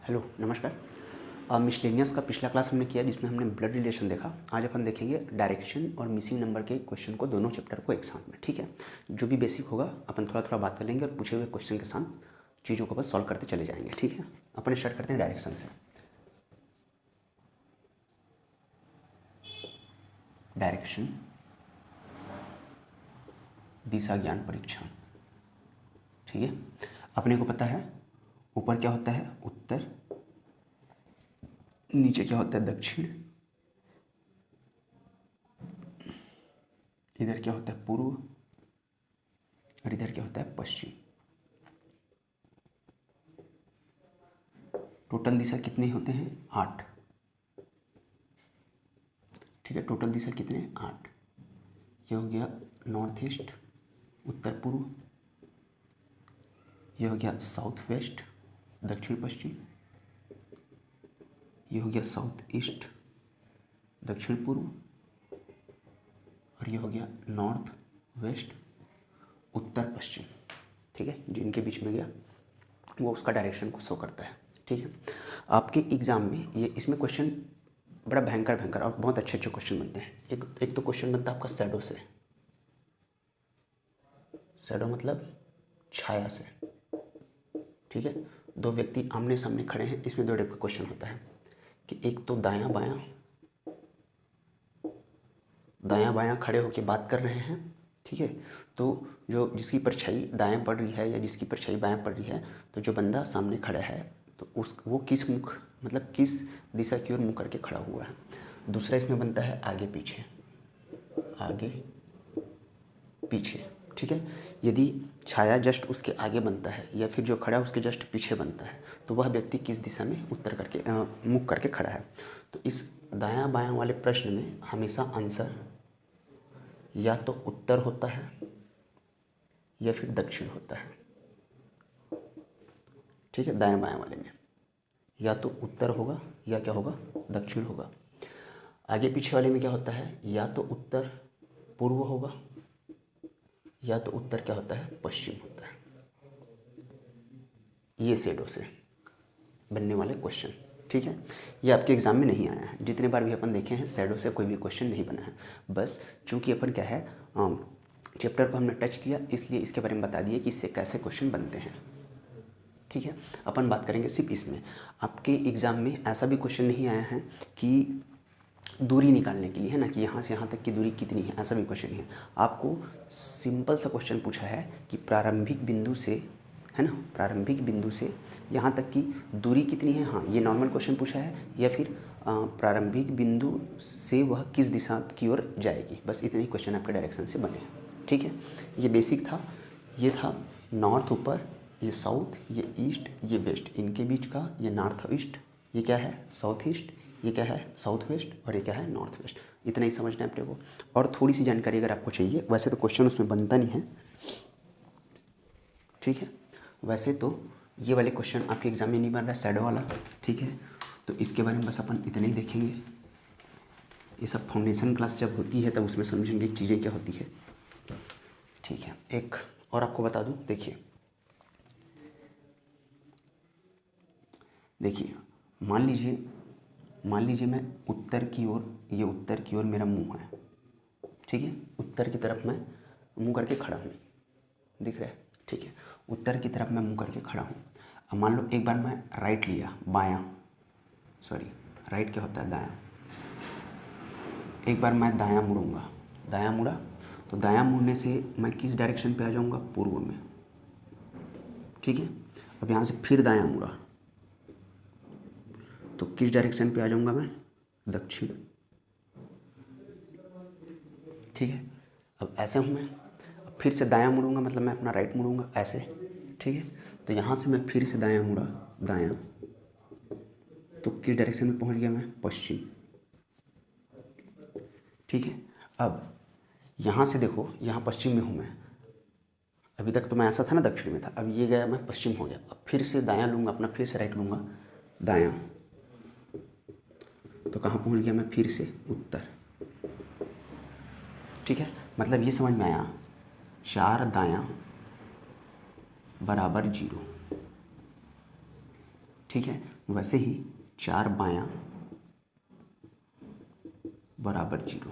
Hello नमस्कार। Miscellaneous का पिछला क्लास हमने किया जिसमें हमने ब्लड रिलेशन देखा। आज अपन देखेंगे डायरेक्शन और मिसिंग नंबर के क्वेश्चन को, दोनों चैप्टर को एक साथ में। ठीक है, जो भी बेसिक होगा अपन थोड़ा थोड़ा बात कर लेंगे और पूछे हुए क्वेश्चन के साथ चीज़ों को अपन सॉल्व करते चले जाएंगे। ठीक है, अपन स्टार्ट करते हैं डायरेक्शन से। डायरेक्शन, दिशा ज्ञान परीक्षण। ठीक है, अपने को पता है ऊपर क्या होता है उत्तर, नीचे क्या होता है दक्षिण, इधर क्या होता है पूर्व और इधर क्या होता है पश्चिम। टोटल दिशा कितने होते हैं 8। ठीक है, टोटल दिशा कितने 8। ये हो गया नॉर्थ ईस्ट उत्तर पूर्व, ये हो गया साउथ वेस्ट दक्षिण पश्चिम, ये हो गया साउथ ईस्ट दक्षिण पूर्व, और ये हो गया नॉर्थ वेस्ट उत्तर पश्चिम। ठीक है, जिनके बीच में गया वो उसका डायरेक्शन को शो करता है। ठीक है, आपके एग्ज़ाम में ये इसमें क्वेश्चन बड़ा भयंकर और बहुत अच्छे क्वेश्चन बनते हैं। एक तो क्वेश्चन बनता है आपका शैडो से। शैडो मतलब छाया से। ठीक है, दो व्यक्ति आमने सामने खड़े हैं, इसमें दो टाइप का क्वेश्चन होता है कि एक तो दायां बायां खड़े होकर बात कर रहे हैं। ठीक है, तो जो जिसकी परछाई दाएं पड़ रही है या जिसकी परछाई बाएं पड़ रही है, तो जो बंदा सामने खड़ा है तो वो किस मुख मतलब किस दिशा की ओर मुँह करके खड़ा हुआ है। दूसरा इसमें बनता है आगे पीछे। ठीक है, यदि छाया जस्ट उसके आगे बनता है या फिर जो खड़ा है उसके जस्ट पीछे बनता है, तो वह व्यक्ति किस दिशा में मुख करके खड़ा है। तो इस दायां बायां वाले प्रश्न में हमेशा आंसर या तो उत्तर होता है या फिर दक्षिण होता है। ठीक है, दायां बायां वाले में या तो उत्तर होगा या क्या होगा दक्षिण होगा। आगे पीछे वाले में क्या होता है, या तो उत्तर पूर्व होगा या तो उत्तर क्या होता है पश्चिम होता है। ये शैडो से बनने वाले क्वेश्चन। ठीक है, ये आपके एग्जाम में नहीं आया है। जितने बार भी अपन देखे हैं शैडो से कोई भी क्वेश्चन नहीं बना है। बस चूंकि अपन क्या है चैप्टर को हमने टच किया, इसलिए इसके बारे में बता दिए कि इससे कैसे क्वेश्चन बनते हैं। ठीक है, अपन बात करेंगे सिर्फ इसमें। आपके एग्ज़ाम में ऐसा भी क्वेश्चन नहीं आया है कि दूरी निकालने के लिए, है ना, कि यहाँ से यहाँ तक की दूरी कितनी है, ऐसा भी क्वेश्चन नहीं है। आपको सिंपल सा क्वेश्चन पूछा है कि प्रारंभिक बिंदु से, है ना, प्रारंभिक बिंदु से यहाँ तक की दूरी कितनी है। हाँ, ये नॉर्मल क्वेश्चन पूछा है, या फिर प्रारंभिक बिंदु से वह किस दिशा की ओर जाएगी। बस इतने ही क्वेश्चन आपके डायरेक्शन से बने। ठीक है, ये बेसिक था। ये था नॉर्थ ऊपर, ये साउथ, ये ईस्ट, ये वेस्ट, इनके बीच का ये नॉर्थ ईस्ट, ये क्या है साउथ ईस्ट, ये क्या है साउथ वेस्ट, और ये क्या है नॉर्थ वेस्ट। इतना ही समझना है अपने को। और थोड़ी सी जानकारी अगर आपको चाहिए, वैसे तो क्वेश्चन उसमें बनता नहीं है। ठीक है, वैसे तो ये वाले क्वेश्चन आपके एग्जाम में नहीं बन रहा है, शैडो वाला। ठीक है, तो इसके बारे में बस अपन इतना ही देखेंगे। ये सब फाउंडेशन क्लास जब होती है तब उसमें समझेंगे चीज़ें क्या होती है। ठीक है, एक और आपको बता दूँ, देखिए मान लीजिए मैं उत्तर की ओर, ये उत्तर की ओर मेरा मुंह है। ठीक है, उत्तर की तरफ मैं मुंह करके खड़ा हूँ, दिख रहा है। ठीक है, उत्तर की तरफ मैं मुंह करके खड़ा हूँ। अब मान लो एक बार मैं राइट लिया, राइट क्या होता है दायां। एक बार मैं दायां मुड़ा, तो दायां मुड़ने से मैं किस डायरेक्शन पे आ जाऊँगा, पूर्व में। ठीक है, अब यहाँ से फिर दायां मुड़ा तो किस डायरेक्शन पे आ जाऊंगा मैं, दक्षिण। ठीक है, अब ऐसे हूँ मैं, अब फिर से दायां मुड़ूंगा, मतलब मैं अपना राइट मुड़ूंगा ऐसे। ठीक है, तो यहाँ से मैं फिर से दायां मुड़ा, तो किस डायरेक्शन में पहुँच गया मैं, पश्चिम। ठीक है, अब यहाँ से देखो, यहाँ पश्चिम में हूँ मैं। अभी तक तो मैं ऐसा था ना, दक्षिण में था, अब ये गया मैं पश्चिम हो गया। अब फिर से दायां लूँगा अपना, फिर से राइट लूँगा दायां, तो कहाँ पहुँच गया मैं, फिर से उत्तर। ठीक है, मतलब ये समझ में आया, 4 दायां बराबर 0। ठीक है। वैसे ही 4 बायां बराबर 0।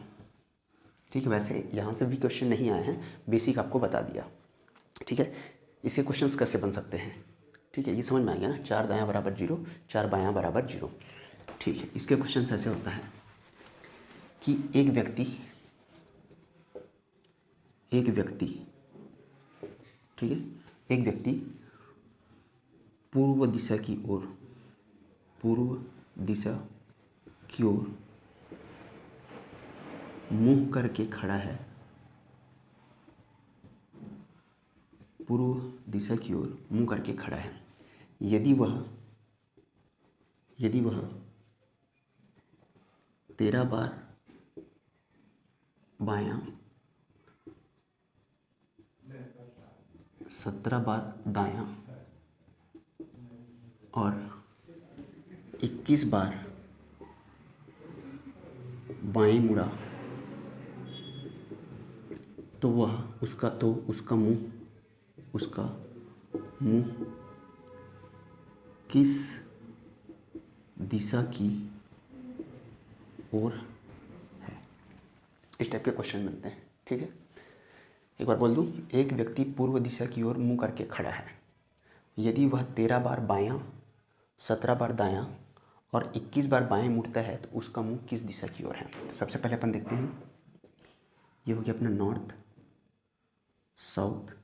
ठीक है, वैसे यहाँ से भी क्वेश्चन नहीं आए हैं, बेसिक आपको बता दिया। ठीक है, इसके क्वेश्चंस कैसे बन सकते हैं, ठीक है, ये समझ में आ गया ना। 4 दायां बराबर 0, 4 बायां बराबर 0। ठीक है, इसके क्वेश्चंस ऐसे होता है कि एक व्यक्ति ठीक है, एक व्यक्ति पूर्व दिशा की ओर मुंह करके खड़ा है। पूर्व दिशा की ओर मुंह करके खड़ा है। यदि वह 13 बार बायां, 17 बार दायां और 21 बार बाएं मुड़ा, तो उसका मुंह किस दिशा की ओर है। इस टाइप के क्वेश्चन बनते हैं। ठीक है, एक बार बोल दूं, एक व्यक्ति पूर्व दिशा की ओर मुंह करके खड़ा है। यदि वह 13 बार बायां, 17 बार दायां और 21 बार बाएं मुड़ता है तो उसका मुंह किस दिशा की ओर है। तो सबसे पहले अपन देखते हैं, ये हो गया अपना north, south,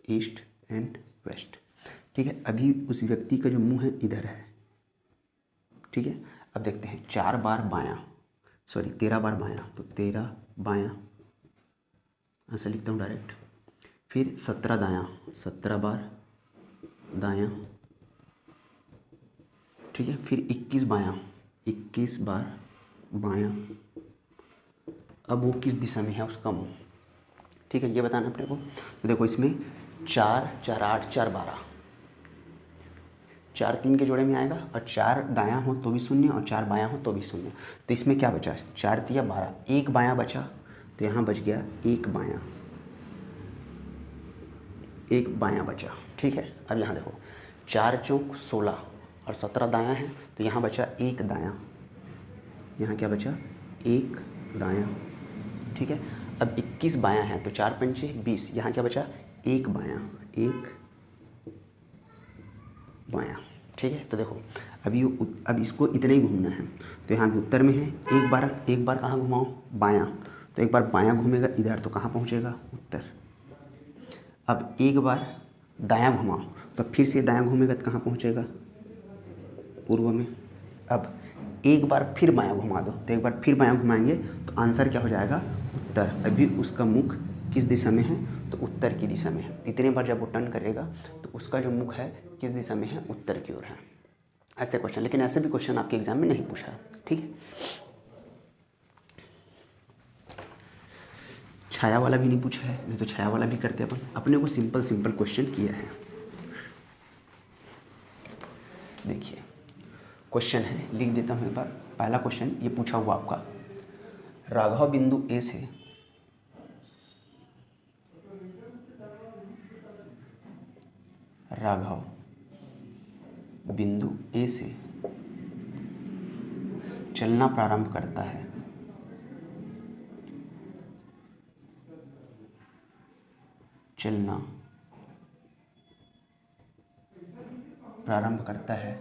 east and west. ठीक है, अभी उस व्यक्ति का जो मुंह है इधर है। ठीक है, अब देखते हैं 13 बार बायां, तो 13 बायां, ऐसा लिखता हूँ डायरेक्ट। फिर 17 दायां, 17 बार दायां। ठीक है, फिर 21 बायां, 21 बार बायां। अब वो किस दिशा में है उसका मुंह। ठीक है, ये बताना अपने को। तो देखो इसमें 4, 4, 8, 4, 12, 4 3 के जोड़े में आएगा और 4 दायां हो तो भी 0 और 4 बायां हो तो भी 0। तो इसमें क्या बचा, 4 तिया 12, एक बायां बचा, तो यहाँ बच गया एक बायां बचा। ठीक है, अब यहाँ देखो 4 चौक 16 और 17 दायां है, तो यहाँ बचा एक दायां, यहाँ क्या बचा, एक दायां। ठीक है, अब 21 बायां है तो 4 पंचे 20, यहाँ क्या बचा, एक बायां। ठीक है, तो देखो अब इसको इतना ही घूमना है, तो यहाँ भी उत्तर में है। एक बार कहाँ घुमाओ, बायां, तो एक बार बायां घूमेगा इधर तो कहाँ पहुँचेगा, उत्तर। अब एक बार दायां घुमाओ तो फिर से दायां घूमेगा तो कहाँ पहुँचेगा, पूर्व में। अब एक बार फिर बायां घुमा दो, तो एक बार फिर बायां घुमाएंगे तो आंसर क्या हो जाएगा, उत्तर। अभी उसका मुख किस दिशा में है, तो उत्तर की दिशा में है। इतने बार जब वो टर्न करेगा तो उसका जो मुख है किस दिशा में है, उत्तर की ओर है। ऐसे क्वेश्चन, लेकिन ऐसे भी क्वेश्चन आपके एग्जाम में नहीं पूछा। ठीक है, छाया वाला भी नहीं पूछा है, नहीं तो छाया वाला भी करते अपन। अपने को सिंपल क्वेश्चन किया है। देखिए क्वेश्चन है, लिख देता हूँ एक बार। पहला क्वेश्चन ये पूछा हुआ आपका, राघव बिंदु ए से चलना प्रारंभ करता है।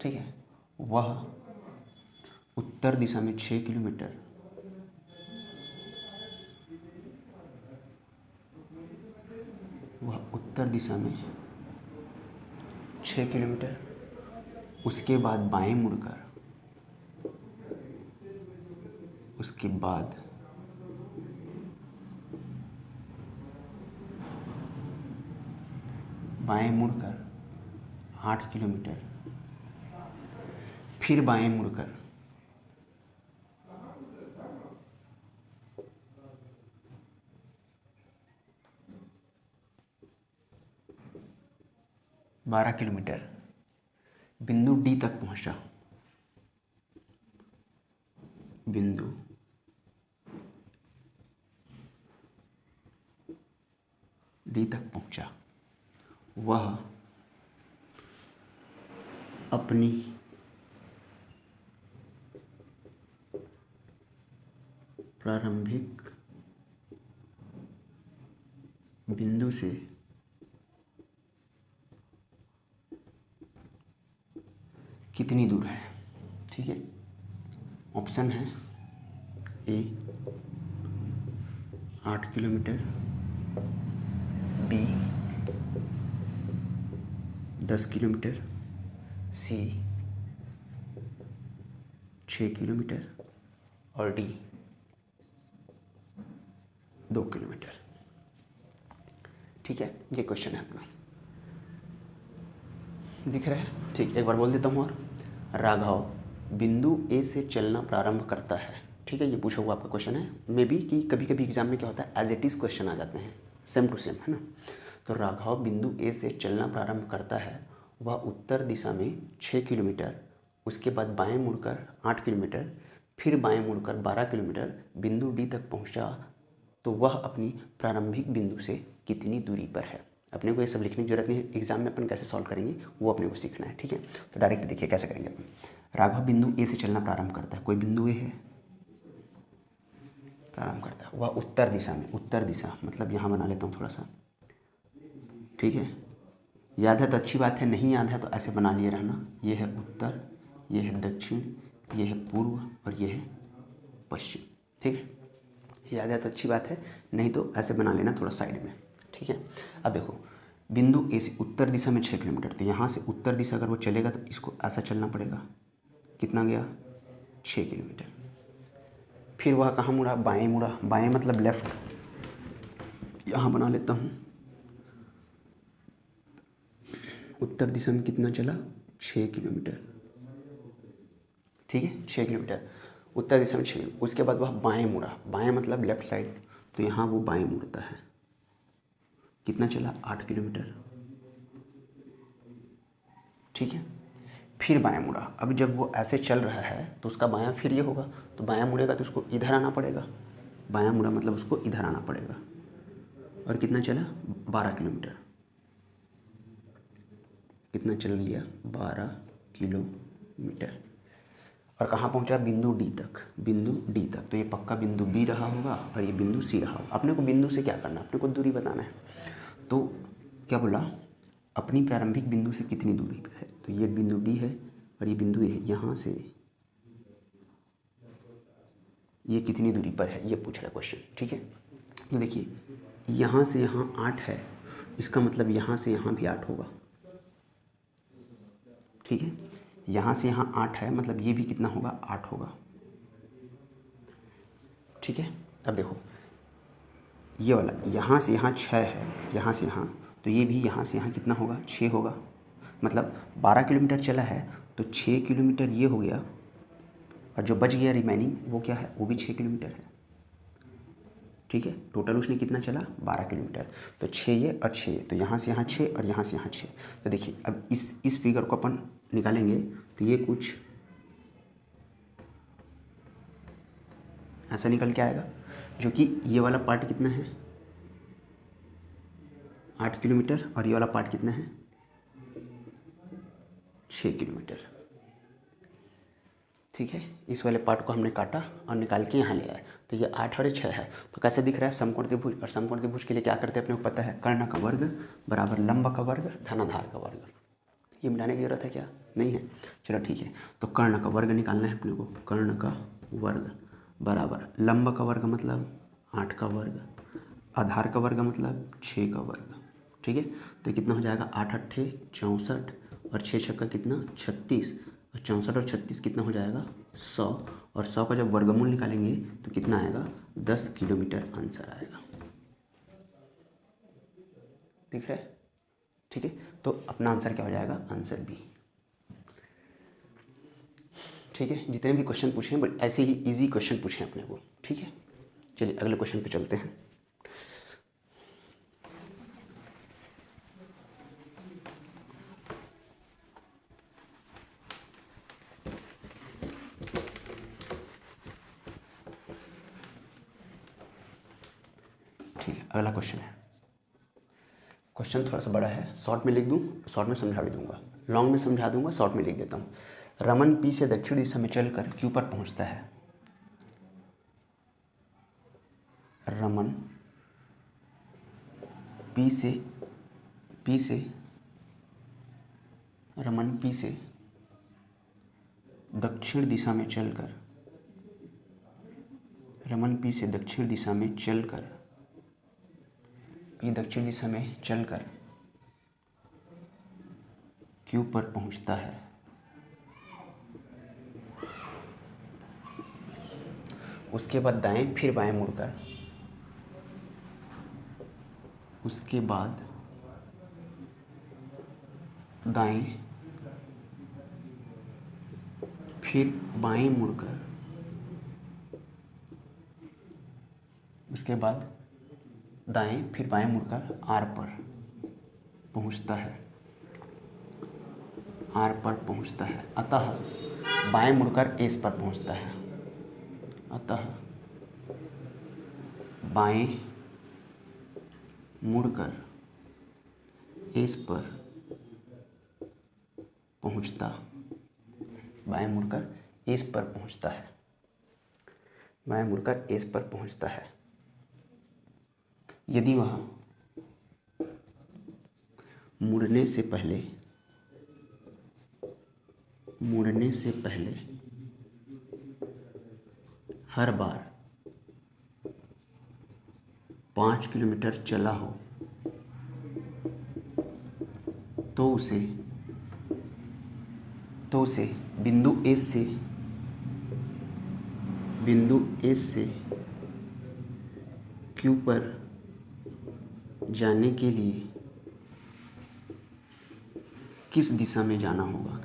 ठीक है, वह उत्तर दिशा में 6 किलोमीटर उसके बाद बाएं मुड़कर बाएं मुड़कर 8 किलोमीटर, फिर बाएं मुड़कर 12 किलोमीटर बिंदु डी तक पहुंचा। वह अपनी प्रारंभिक बिंदु से कितनी दूर है। ठीक है, ऑप्शन है ए 8 किलोमीटर, बी 10 किलोमीटर, सी 6 किलोमीटर और डी 2 किलोमीटर। ठीक है, ये क्वेश्चन है अपना, दिख रहा है। ठीक, एक बार बोल देता हूँ। और राघव बिंदु ए से चलना प्रारंभ करता है। ठीक है, ये पूछा हुआ आपका क्वेश्चन है। मे बी कि कभी कभी एग्जाम में क्या होता है, एज इट इज़ क्वेश्चन आ जाते हैं, सेम टू सेम, है ना। तो राघव बिंदु ए से चलना प्रारंभ करता है, वह उत्तर दिशा में 6 किलोमीटर, उसके बाद बाएं मुड़कर 8 किलोमीटर, फिर बाएं मुड़कर 12 किलोमीटर बिंदु डी तक पहुंचा, तो वह अपनी प्रारंभिक बिंदु से कितनी दूरी पर है। अपने को ये सब लिखने की जरूरत नहीं है, एग्जाम में अपन कैसे सॉल्व करेंगे वो अपने को सीखना है। ठीक है, तो डायरेक्ट देखिए कैसे करेंगे अपन। राघव बिंदु ए से चलना प्रारंभ करता है, कोई बिंदु ए है, प्रारंभ करता है, वह उत्तर दिशा में, उत्तर दिशा मतलब यहाँ बना लेता हूँ थोड़ा सा। ठीक है, याद है तो अच्छी बात है, नहीं याद है तो ऐसे बना लिए रहना। ये है उत्तर, ये है दक्षिण, ये है पूर्व और ये है पश्चिम। ठीक है, याद है तो अच्छी बात है, नहीं तो ऐसे बना लेना थोड़ा साइड में। ठीक है, अब देखो बिंदु ए से उत्तर दिशा में 6 किलोमीटर, तो यहाँ से उत्तर दिशा अगर वो चलेगा तो इसको ऐसा चलना पड़ेगा। कितना गया, 6 किलोमीटर। फिर वह कहाँ मुड़ा, बाएं मुड़ा, बाएं मतलब लेफ्ट, यहाँ बना लेता हूँ। उत्तर दिशा में कितना चला, 6 किलोमीटर। ठीक है, 6 किलोमीटर उत्तर दिशा में 6। उसके बाद वह बाएं मुड़ा, बाएं मतलब लेफ्ट साइड, तो यहाँ वो बाएं मुड़ता है। कितना चला, 8 किलोमीटर। ठीक है, फिर बाएं मुड़ा। अब जब वो ऐसे चल रहा है तो उसका बायां फिर ये होगा, तो बायां मुड़ेगा तो उसको इधर आना पड़ेगा। बायां मुड़ा मतलब उसको इधर आना पड़ेगा। और कितना चला, 12 किलोमीटर। कितना चल लिया, 12 किलोमीटर। और कहाँ पहुँचा, बिंदु डी तक, बिंदु डी तक। तो ये पक्का बिंदु बी रहा होगा और ये बिंदु सी रहा होगा। अपने को बिंदु से क्या करना है, अपने को दूरी बताना है। तो क्या बोला, अपनी प्रारंभिक बिंदु से कितनी दूरी पर है, तो ये बिंदु डी है और ये बिंदु ए है। यहाँ से ये कितनी दूरी पर है, ये पूछ रहा है क्वेश्चन। ठीक है, तो देखिए यहाँ से यहाँ 8 है, इसका मतलब यहाँ से यहाँ भी 8 होगा। ठीक है, यहाँ से यहाँ 8 है, मतलब ये भी कितना होगा, 8 होगा। ठीक है, अब देखो ये वाला यहाँ से यहाँ 6 है, यहाँ से यहाँ, तो ये भी यहाँ से यहाँ कितना होगा, 6 होगा। मतलब 12 किलोमीटर चला है तो 6 किलोमीटर ये हो गया, और जो बच गया रिमेनिंग वो क्या है, वो भी 6 किलोमीटर है। ठीक है, टोटल उसने कितना चला, 12 किलोमीटर। तो 6 ये और 6 ये, तो यहाँ से यहाँ 6 और यहाँ से यहाँ 6। तो देखिए अब इस फिगर को अपन निकालेंगे तो ये कुछ ऐसा निकल के आएगा, जो कि ये वाला पार्ट कितना है, 8 किलोमीटर, और ये वाला पार्ट कितना है, 6 किलोमीटर। ठीक है, इस वाले पार्ट को हमने काटा और निकाल के यहाँ ले आए, तो ये 8 और 6 है। तो कैसे दिख रहा है, समकोण त्रिभुज। और समकोण त्रिभुज के लिए क्या करते हैं अपने को पता है, कर्ण का वर्ग बराबर लंब का वर्ग धनाधार का वर्ग। ये मिलाने की जरूरत है क्या, नहीं है। चलो ठीक है, तो कर्ण का वर्ग निकालना है अपने को। कर्ण का वर्ग बराबर लंब का वर्ग मतलब 8 का वर्ग, आधार का वर्ग मतलब 6 का वर्ग। ठीक है, तो कितना हो जाएगा, 8 अट्ठे 64 और 6 छक्का कितना 36, और 64 और 36 कितना हो जाएगा 100, और 100 का जब वर्गमूल निकालेंगे तो कितना आएगा, 10 किलोमीटर आंसर आएगा। दिख रहा है। ठीक है, तो अपना आंसर क्या हो जाएगा, आंसर बी। ठीक है, जितने भी क्वेश्चन पूछे हैं बट ऐसे ही इजी क्वेश्चन पूछे हैं अपने को। ठीक है, चलिए अगले क्वेश्चन पे चलते हैं। ठीक है, अगला क्वेश्चन है। क्वेश्चन थोड़ा सा बड़ा है, शॉर्ट में लिख दूं, शॉर्ट में समझा भी दूंगा। लॉन्ग में समझा दूंगा, शॉर्ट में लिख देता हूँ। रमन पी से दक्षिण दिशा में चलकर क्यू पर पहुँचता है। रमन पी से दक्षिण दिशा में चलकर क्यू पर पहुंचता है। उसके बाद दाएं फिर बाएं मुड़कर आर पर पहुंचता है। अतः बाएं मुड़कर एस पर पहुंचता है। बाएं मुड़कर एस पर पहुंचता है। यदि वह मुड़ने से पहले हर बार 5 किलोमीटर चला हो तो उसे बिंदु एस से क्यू पर जाने के लिए किस दिशा में जाना होगा?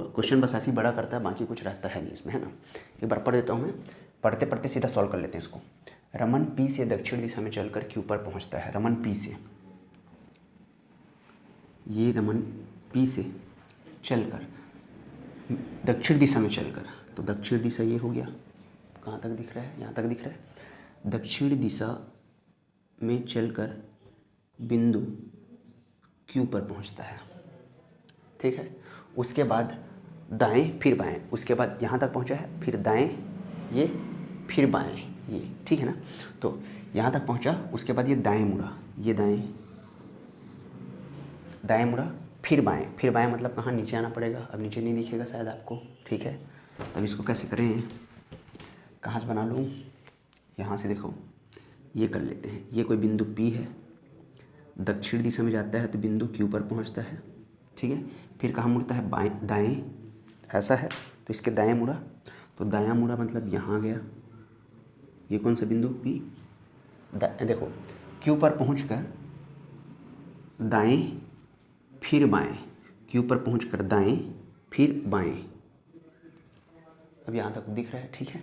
क्वेश्चन बस ऐसे ही बड़ा करता है, बाकी कुछ रहता है नहीं इसमें, है ना। एक बार पढ़ देता हूँ मैं, पढ़ते पढ़ते सीधा सॉल्व कर लेते हैं इसको। रमन पी से दक्षिण दिशा में चलकर क्यू पर पहुँचता है। रमन पी से चलकर दक्षिण दिशा में चलकर, तो दक्षिण दिशा ये हो गया, कहाँ तक दिख रहा है? यहाँ तक दिख रहा है। दक्षिण दिशा में चलकर बिंदु क्यू पर पहुंचता है, ठीक है। उसके बाद दाएं फिर बाएं, उसके बाद यहाँ तक पहुंचा है, फिर दाएं ये, फिर बाएं ये, ठीक है ना। तो यहाँ तक पहुंचा, उसके बाद ये दाएं मुड़ा, ये दाएं मुड़ा, फिर बाएं मतलब कहाँ? नीचे आना पड़ेगा। अब नीचे नहीं दिखेगा शायद आपको, ठीक है। तब इसको कैसे करें? कहाँ से बना लूँ? यहाँ से देखो, ये कर लेते हैं। ये कोई बिंदु P है, दक्षिण दिशा में जाता है तो बिंदु Q पर पहुँचता है, ठीक है। फिर कहाँ मुड़ता है? दाएं, ऐसा है तो इसके दाएं मुड़ा, तो दायां मुड़ा मतलब यहाँ गया। ये कौन सा बिंदु? P। देखो, Q पर पहुँचकर दाएं फिर बाएं, Q पर पहुँचकर दाएं फिर बाएं। अब यहाँ तक दिख रहा है, ठीक है।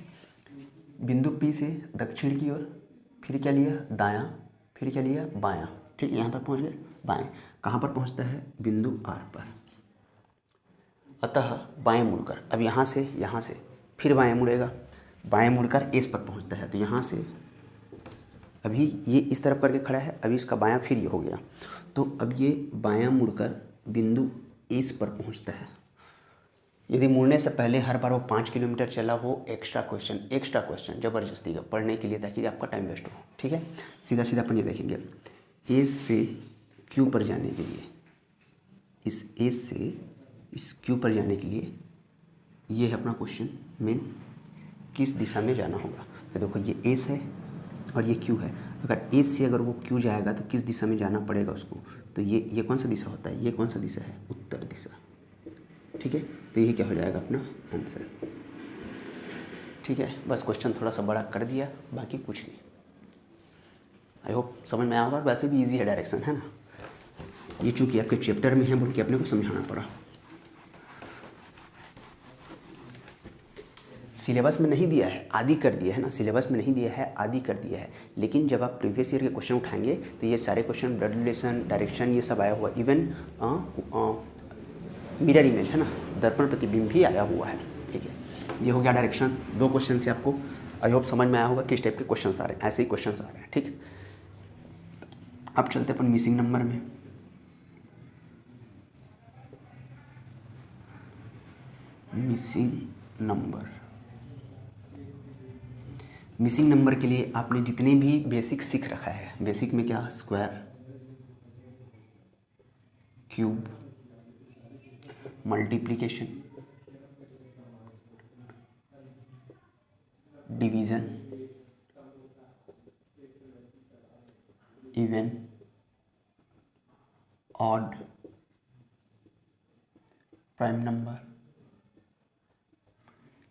बिंदु P से दक्षिण की ओर, फिर क्या लिया? दायां, फिर क्या लिया? बायां, ठीक है। यहाँ तक पहुँच गए, बाएं। कहाँ पर पहुँचता है? बिंदु R पर। अतः बाएं मुड़कर, अब यहाँ से फिर बाएं मुड़ेगा, बाएं मुड़कर एस पर पहुँचता है। तो यहाँ से अभी ये इस तरफ करके खड़ा है, अभी इसका बायां फिर ये हो गया, तो अब ये बायां मुड़कर बिंदु एस पर पहुँचता है। यदि मुड़ने से पहले हर बार वो 5 किलोमीटर चला हो, एक्स्ट्रा क्वेश्चन ज़बरदस्ती का पढ़ने के लिए, ताकि आपका टाइम वेस्ट हो, ठीक है। सीधा अपन ये देखेंगे, एस से क्यू पर जाने के लिए, इस एस से इस क्यू पर जाने के लिए ये है अपना क्वेश्चन मेन, किस दिशा में जाना होगा। तो देखो, ये एस है और ये क्यू है। अगर एस से अगर वो क्यू जाएगा तो किस दिशा में जाना पड़ेगा उसको? तो ये कौन सा दिशा होता है? ये कौन सा दिशा है? उत्तर दिशा, ठीक है। तो यही क्या हो जाएगा अपना आंसर, ठीक है। बस क्वेश्चन थोड़ा सा बड़ा कर दिया, बाकी कुछ नहीं। आई होप समझ में आया होगा। वैसे भी इजी है डायरेक्शन, है ना। ये चूँकि आपके चैप्टर में है, बोल के अपने को समझाना पड़ा। सिलेबस में नहीं दिया है, आदि कर दिया है ना। सिलेबस में नहीं दिया है, आदि कर दिया है। लेकिन जब आप प्रीवियस ईयर के क्वेश्चन उठाएंगे तो ये सारे क्वेश्चन, ब्लड रिलेशन, डायरेक्शन, ये सब आया हुआ। इवन मिरर इमेज, है ना, दर्पण प्रतिबिंब भी आया हुआ है, ठीक है। ये हो गया डायरेक्शन। 2 क्वेश्चन से आपको आई होप समझ में आया होगा किस टाइप के क्वेश्चंस आ रहे हैं, ऐसे ही क्वेश्चंस आ रहे हैं, ठीक है। अब चलते अपन मिसिंग नंबर में। मिसिंग नंबर के लिए आपने जितने भी बेसिक सीख रखा है, बेसिक में क्या, square, cube, multiplication, division, even, odd, prime number,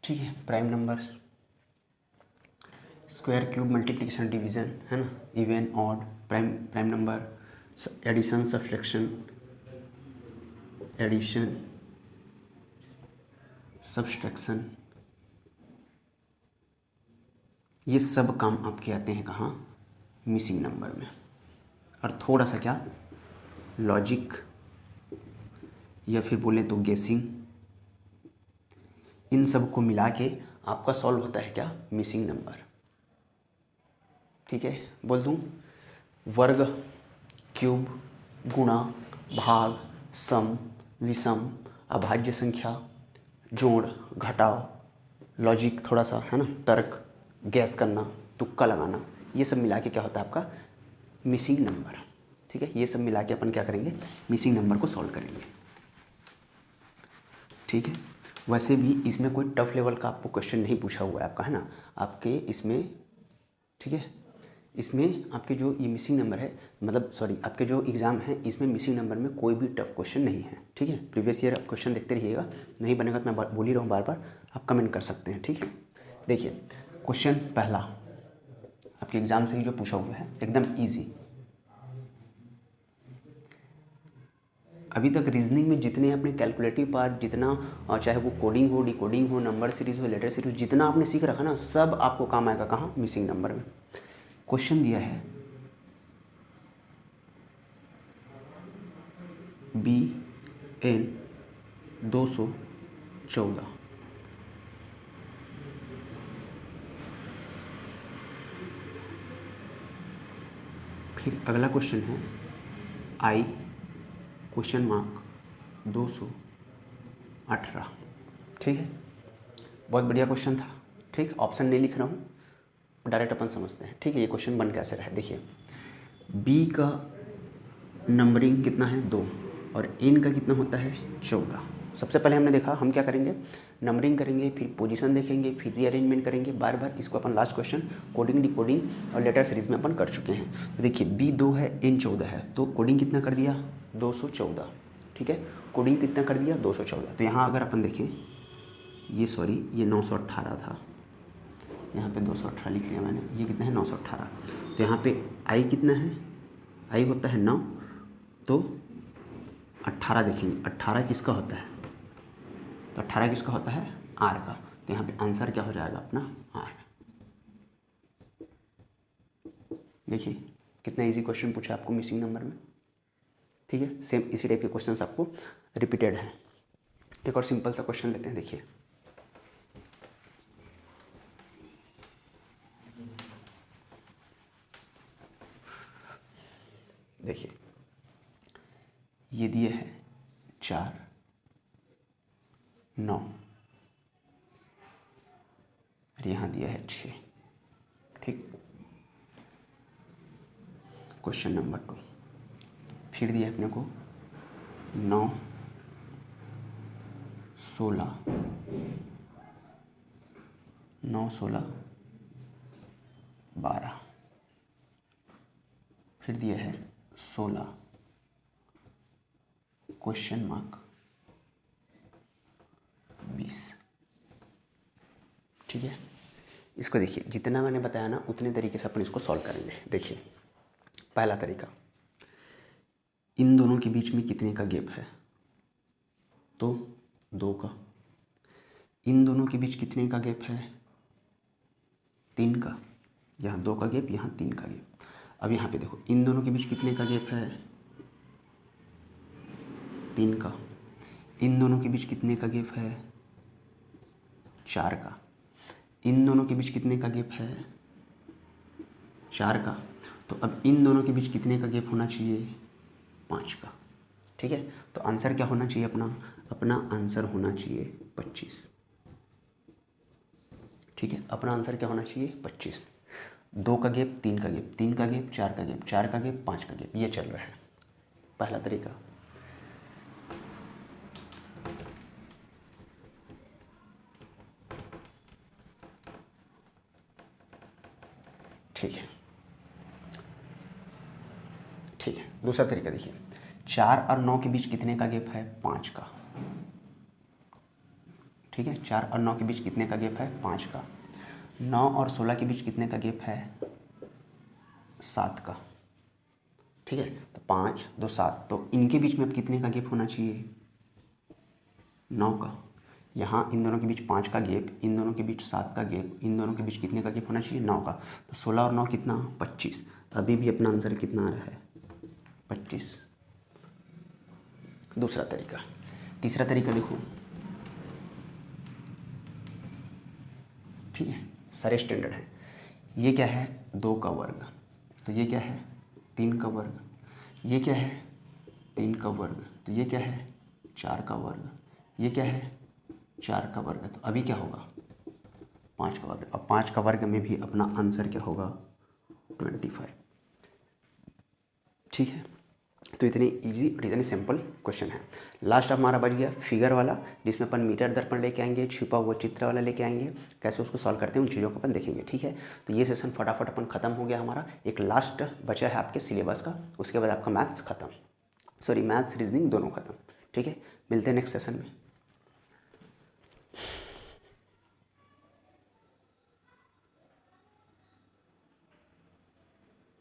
ठीक है। Prime numbers, square, cube, multiplication, division, है ना, even, odd, prime number, addition, subtraction, addition, subtraction, ये सब काम आपके आते हैं कहाँ, मिसिंग नंबर में। और थोड़ा सा क्या, लॉजिक या फिर बोलें तो गेसिंग, इन सब को मिला के आपका सॉल्व होता है क्या, मिसिंग नंबर, ठीक है। बोल दूँ, वर्ग, क्यूब, गुणा, भाग, सम, विषम, अभाज्य संख्या, जोड़, घटाव, लॉजिक थोड़ा सा, है ना, तर्क, गैस करना, तुक्का लगाना, ये सब मिला के क्या होता है आपका मिसिंग नंबर, ठीक है। ये सब मिला के अपन क्या करेंगे, मिसिंग नंबर को सॉल्व करेंगे, ठीक है। वैसे भी इसमें कोई टफ लेवल का आपको क्वेश्चन नहीं पूछा हुआ है आपका, है ना, आपके इसमें, ठीक है। इसमें आपके जो ये मिसिंग नंबर है, मतलब सॉरी, आपके जो एग्ज़ाम है इसमें मिसिंग नंबर में कोई भी टफ क्वेश्चन नहीं है, ठीक है। प्रीवियस ईयर आप क्वेश्चन देखते रहिएगा, नहीं बनेगा तो मैं बोल ही रहा हूँ बार बार, आप कमेंट कर सकते हैं, ठीक है। देखिए क्वेश्चन पहला आपके एग्ज़ाम से ही जो पूछा हुआ है, एकदम ईजी। अभी तक रीजनिंग में जितने आपने कैलकुलेटिव पार्ट, जितना चाहे वो कोडिंग हो, डिकोडिंग हो, नंबर सीरीज हो, लेटर सीरीज, जितना आपने सीख रखा ना, सब आपको काम आएगा कहाँ, मिसिंग नंबर में। क्वेश्चन दिया है BN 214, फिर अगला क्वेश्चन है I क्वेश्चन मार्क 218, ठीक है। बहुत बढ़िया क्वेश्चन था, ठीक। ऑप्शन नहीं लिख रहा हूँ, डायरेक्ट अपन समझते हैं, ठीक है। ये क्वेश्चन बन कैसे रहा है, देखिए B का नंबरिंग कितना है 2 और N का कितना होता है 14। सबसे पहले हमने देखा हम क्या करेंगे, नंबरिंग करेंगे, फिर पोजीशन देखेंगे, फिर रीअरेंजमेंट करेंगे, बार बार इसको अपन लास्ट क्वेश्चन कोडिंग, डिकोडिंग और लेटर सीरीज में अपन कर चुके हैं। तो देखिए B 2 है, N 14 है, तो कोडिंग कितना कर दिया 214, ठीक है। कोडिंग कितना कर दिया 214। तो यहाँ अगर अपन देखें, ये सॉरी ये 918 था, यहाँ पे 218 लिख लिया मैंने, ये कितना है 918। तो यहाँ पे I कितना है, I होता है 9, तो 18 देखेंगे, 18 किसका होता है, तो 18 किसका होता है R का। तो यहाँ पे आंसर क्या हो जाएगा अपना R। देखिए कितना इजी क्वेश्चन पूछा आपको मिसिंग नंबर में, ठीक है। सेम इसी टाइप के क्वेश्चंस आपको रिपीटेड हैं। एक और सिंपल सा क्वेश्चन लेते हैं, देखिए देखिए ये दिए है 4 9 और यहाँ दिया है 6, ठीक। क्वेश्चन नंबर 2 फिर दिया अपने को 9 16 9 16 12, फिर दिया है 16 क्वेश्चन मार्क 20, ठीक है। इसको देखिए जितना मैंने बताया ना उतने तरीके से अपन इसको सॉल्व करेंगे। देखिए पहला तरीका, इन दोनों के बीच में कितने का गैप है, तो 2 का। इन दोनों के बीच कितने का गैप है 3 का, यहाँ 2 का गैप, यहाँ 3 का गैप। अब यहाँ पे देखो इन दोनों के बीच कितने का गैप है 3 का। इन दोनों के बीच कितने का गैप है 4 का। इन दोनों के बीच कितने का गैप है, 4 का। तो अब इन दोनों के बीच कितने का गैप होना चाहिए, 5 का। ठीक है, तो आंसर क्या होना चाहिए अपना, अपना आंसर होना चाहिए 25। ठीक है, अपना आंसर क्या होना चाहिए, 25। 2 का गैप, 3 का गैप, 3 का गैप, 4 का गैप, 4 का गैप, 5 का गैप, ये चल रहा है पहला तरीका। ठीक है, ठीक है, दूसरा तरीका देखिए, 4 और 9 के बीच कितने का गैप है, 5 का। ठीक है, 4 और 9 के बीच कितने का गैप है, 5 का। 9 और 16 के बीच कितने का गैप है, 7 का। ठीक है, तो 5 2 7, तो इनके बीच में अब कितने का गैप होना चाहिए, 9 का। यहाँ इन दोनों के बीच 5 का गैप, इन दोनों के बीच 7 का गैप, इन दोनों के बीच कितने का गैप होना चाहिए, 9 का। तो 16 और 9 कितना, 25। अभी भी अपना आंसर कितना आ रहा है, 25। दूसरा तरीका। तीसरा तरीका देखो, ठीक है, सारे स्टैंडर्ड है। ये क्या है, 2 का वर्ग, तो ये क्या है, 3 का वर्ग, ये क्या है, 3 का वर्ग, तो ये क्या है, 4 का वर्ग, ये क्या है, 4 का वर्ग। तो अभी क्या होगा, 5 का वर्ग। अब 5 का वर्ग में भी अपना आंसर क्या होगा, 25। ठीक है, तो इतनी इजी और इतनी सिंपल क्वेश्चन है। लास्ट हमारा बच गया फिगर वाला, जिसमें अपन मीटर दर्पण लेके आएंगे, छुपा हुआ चित्र वाला लेके आएंगे, कैसे उसको सॉल्व करते हैं उन चीज़ों को अपन देखेंगे। ठीक है, तो ये सेशन फटाफट अपन खत्म हो गया हमारा। एक लास्ट बचा है आपके सिलेबस का, उसके बाद आपका मैथ्स खत्म, सॉरी मैथ्स रीजनिंग दोनों खत्म। ठीक है, मिलते हैं नेक्स्ट सेशन में।